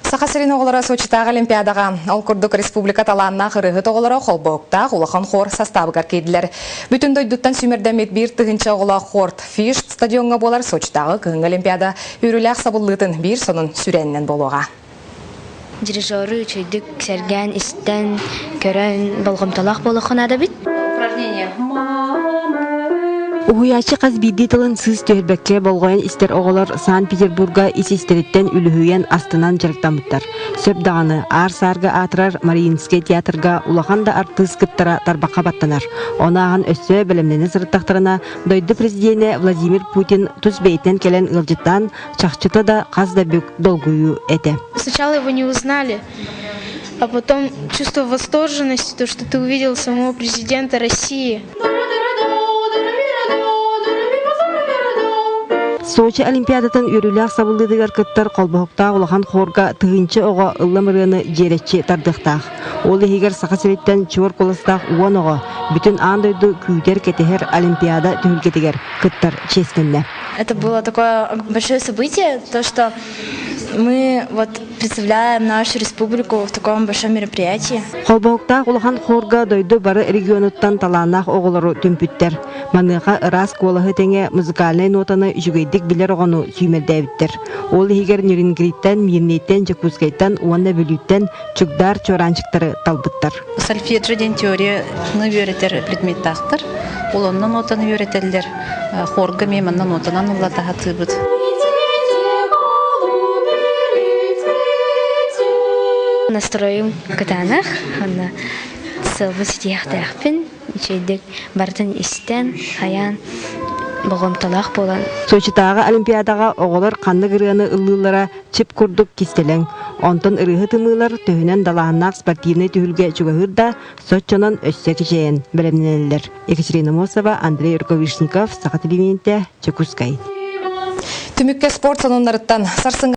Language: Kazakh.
Сахасырин оғылары Сочитағы Олимпиадаға Алкурдук Республика таланына қырығы тоғылары қолбоқта ұлақан хор составығар кейділер. Бүтін дойдуттан сүймердәмет бір тұғынша оғыла хорт фиш стадионға болар Сочитағы күйін Олимпиада үріләқ сабыллытын бір сонын сүреннен болуға. Дирижеры чөйдік сәрген істен көрін болғымталақ болуқын ады біт. Уһуячы қаз бидді тылын сыз төхірбәкке болғайын істер оғылар Санкт-Петербурга исестеріттен үліхуен астынан жарықтамыттар. Сөп дағаны ар-сарга атырар Мариинский театрга улаханда артыз кыттара тарбаққа баттанар. Онаған өссө білімнені сырыттақтарына дойды президенті Владимир Путин туз бейтен келен ылжыттан чақчыты да қаз да бүк долгую әті. Сначала его не узнали, а потом чувство восторженности, то, что ты увидел самого президента России. Сочи Олимпиадатын үріләқ сабылдыдығар кыттар қолбақта улахан хорга тығынчы оға ылламырыны жеретчі тардықтақ. Ол егер сақасыреттен чуар қолыстақ уан оға бүтін андойды күйдер кетехер Олимпиада түхілгетігер кыттар честінне. Это было такое большое событие, то, что мы представляем нашу республику в таком большом мероприятии. Қолбақта улахан хорга дойды бары регионуттан таланақ оғылары түмпіттер. Маныға ырас қолығы тәңе музыкальный нотаны жүгейдік білер оғаны сүймелдәбіттер. Ол егер Нюрингриттен, Мирнеттен, Жакускайттан, уанна бөліттен чүкдар чоранчықтары талбыттар. Сальфеджи ден теорияны өретер предметтақтыр. Ол оннан нотаны өретелдер. Хорга меманнан нотанан ұллатаға тыбыд. Настроим катанах, она сылбы сетияқтақпен, чейдік бартын істен, хаян, болғымталақ болан. Сочитағы Олимпиадаға оғылар қанны кырыаны ыллылара чип күрдік кистелен. Онтон ырығы тымылар төхінен далағынақ спортивный түйілге жүгіғырда Соччонан өссек жейін білімнелер. Екатерина Мосова, Андрей Урковишников, Сақа телевизионте, Чекускай. Түмікке спорт санонларыттан сарсың